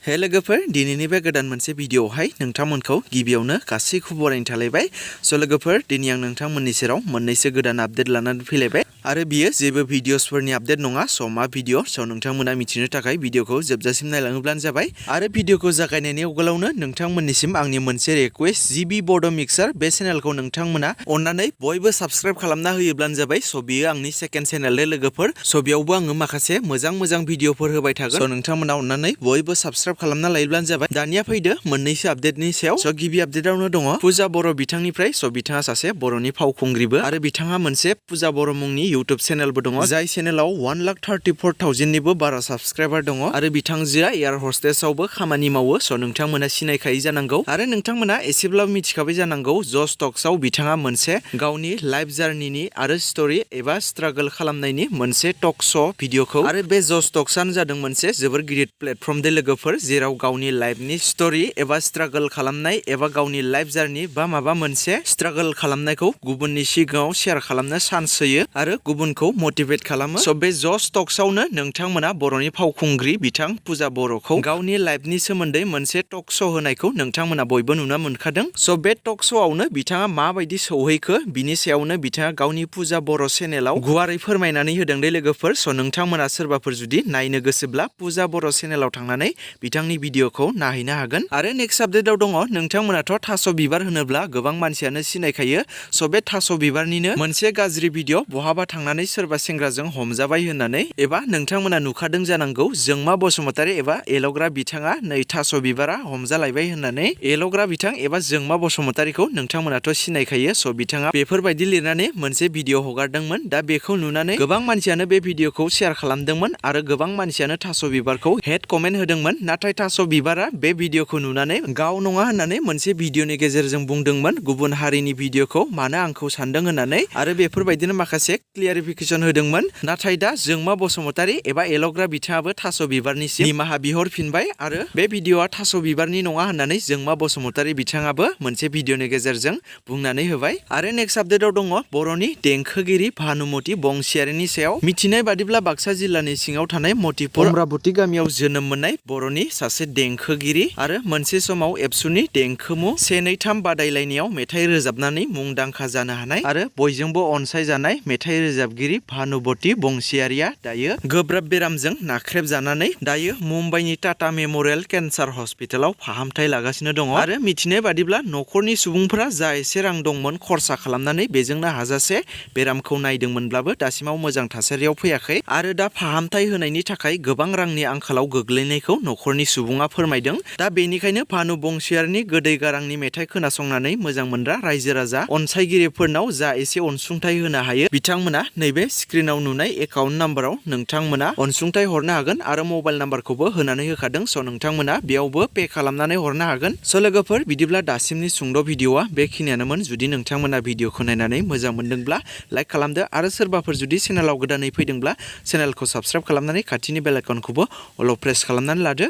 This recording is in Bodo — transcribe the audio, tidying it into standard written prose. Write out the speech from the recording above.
हे लोगोफोर दिनैनि बे गोदान मोनसे भिडिअआवहाय नोंथांमोनखौ गिबियावनो गासैखौबो बरायनो थालायबाय। स' लोगोफोर दिनै आं नोंथांमोननि सेराव मोननैसो गोदान आपडेट लानानै फैलायबाय आरो बियो जेबो भिडिअसफोरनि आपडेट नङा। स' मा भिडिअ? स' नोंथांमोना मिथिनो थाखाय भिडिअखौ जोबजासिम नायलाङोब्लानो जाबाय। आरो भिडिअखौ जागायनायनि आगोलावनो नोंथांमोननिसिम आंनि मोनसे रिक्वेस्ट, जिबि बड' मिक्सार बे चेनेलखौ नोंथांमोना अननानै बयबो साबस्क्राइब खालामना होयोब्लानो जाबाय। स' बियो आंनि सेकेन्ड चेनेल लोगोफोर। स' बेयावबो आङो माखासे मोजां भिडिअफोर होबाय थागोन। स' नोंथांमोना अननानै बयबो साबस्क्राइब खालामना लायोब्लानो जाबाय। दानिया फैदो मोननैसो आपडेटनि सायाव। स' गिबि आपडेटआवनो दङ पुजा बर' बिथांनिफ्राय। स' बिथाङा सासे बर'नि फावखुंग्रिबो आरो बिथाङा मोनसे पुजा बर' मुंनि इउटुब चेनेलबो दङ, जाय चेनेलाव 1,34,000निबो बारा साबस्क्राइबार दङ आरो बिथांजोआ एयार हस्टेसावबो खामानि मावो। स' नोंथांमोना सिनायखायो जानांगौ आरो नोंथांमोना एसेब्लाबो मिथिखाबाय जानांगौ जस टक्सआव बिथाङा मोनसे गावनि लाइफ जार्निनि आरो स्ट'रि एबा स्ट्रागल खालामनायनि मोनसे टक श' भिडिअखौ, आरो बे जस टक्सआनो जादों मोनसे जोबोर गिदिर प्लेटफर्म दे लोगोफोर, जेराव गावनि लाइफनि स्ट'रि एबा स्ट्रागल खालामनाय एबा गावनि लाइफ जार्नि बा माबा मोनसे स्ट्रागल खालामनायखौ गुबुननि सिगाङाव शेयार खालामनो चान्स होयो आरो गुबुनखौ मटिभेट खालामो। स' बे जस टक्सआवनो नोंथांमोना बर'नि फावखुंग्रि बिथां पुजा बर'खौ गावनि लाइफनि सोमोन्दै मोनसे टक श' होनायखौ नोंथांमोना बयबो नुनो मोनखादों। स' बे टक श'आवनो बिथाङा माबायदि सौहैखो बिनि सायावनो बिथाङा गावनि पुजा बर' चेनेलाव गुवारै फोरमायनानै होदों दे लोगोफोर। स' नोंथांमोना सोरबाफोर जुदि नायनो गोसोब्ला पुजा बर' चेनेलाव थांनानै बिथांनि भिडिअखौ नायहैनो हागोन। आरो नेक्स्ट आपडेटआव दङ, नोंथांमोनाथ' थास' बिबार होनोब्ला गोबां मानसियानो सिनायखायो। स' बे थास' बिबारनिनो मोनसे गाज्रि भिडिअ बहाबा थांनानै सोरबा सेंग्राजों हमजाबाय होननानै, एबा नोंथांमोना नुखादों जानांगौ जोंमा बसुमतारी एबा एलग्रा बिथाङा नै थास' बिबारा हमजालायबाय होननानै। एलग्रा बिथां एबा जोंमा बसुमतारीखौ नोंथांमोनाथ' सिनायखायो। स' बिथाङा बेफोरबायदि लिरनानै मोनसे भिडिअ हगारदोंमोन। दा बेखौ नुनानै गोबां मानसियानो बे भिडिअखौ शेयार खालामदोंमोन आरो गोबां मानसियानो थास' बिबारखौ हेट कमेन्ट होदोंमोन। नाथाय थास' बिबारा बे भिडिअखौ नुनानै गाव नङा होननानै मोनसे भिडिअनि गेजेरजों बुंदोंमोन, गुबुन हारिनि भिडिअखौ मानो आंखौ सानदों होननानै, आरो बेफोरबायदिनो माखासे क्लियारिफिकेसन होदोंमोन। नाथाय दा जोंमा बसुमतारी एबा एलग्रा बिथाङाबो थास' बिबारनिसिम निमाहा बिहरफिनबाय आरो बे भिडिअआ थास' बिबारनि नङा होननानै जोंमा बसुमतारी बिथाङाबो मोनसे भिडिअनि गेजेरजों बुंनानै होबाय। आरो नेक्स्ट आपडेटआव दङ बर'नि देंखोगिरि भानुमति बंसियारिनि सायाव। मिथिनाय बादिब्ला बाक्सा जिल्लानि सिङाव थानाय मतिपुर अमराबती गामियाव जोनोम मोननाय बर'नि सासे देंखोगिरि आरो मोनसे समाव एबसुनि देंखोमु 1, 2, 3 बादायलायनायाव मेथाइ रोजाबनानै मुंदांखा जानो हानाय आरो बयजोंबो अनसायजानाय मेथाइ रोजाबगिरि भानुमति बंसियारिया दायो गोब्राब बेरामजों नाख्रेबजानानै दायो मुम्बाइनि टाटा मेम'रियेल केन्सार हस्पिटालाव फाहामथाय लागासिनो दङ। आरो मिथिनाय बादिब्ला न'खरनि सुबुंफोरा जा एसे रां दंमोन खरसा खालामनानै बेजोंनो हाजासे बेरामखौ नायदोंमोनब्लाबो दासिमाव मोजां थासारियाव फैयाखै आरो दा फाहामथाय होनायनि थाखाय गोबां रांनि आंखालाव गोग्लैनायखौ न'खरनि सुबुङा फोरमायदों। दा बेनिखायनो भानु बंसियारिनि गोदै गारांनि मेथाइ खोनासंनानै मोजां मोनग्रा रायजो राजा अनसायगिरिफोरनाव जा एसे अनसुंथाइ होनो हायो बिथांमोना नैबे स्क्रिनाव नुनाय एकाउन्ट नाम्बाराव नोंथांमोना अनसुंथाइ हरनो हागोन आरो मबाइल नाम्बारखौबो होनानै होखादों। स' नोंथांमोना बेयावबो पे खालामनानै हरनो हागोन। स' लोगोफोर बिदिब्ला दासिमनि सुंद' भिडिअआ बेखिनियानोमोन। जुदि नोंथांमोना भिडिअखौ नायनानै मोजां मोनदोंब्ला लाइक खालामदो आरो सोरबाफोर जुदि चेनेलाव गोदानै फैदोंब्ला चेनेलखौ साबस्क्राइब खालामनानै खाथिनि बेल आइकनखौबो अल प्रेस खालामनानै लादो।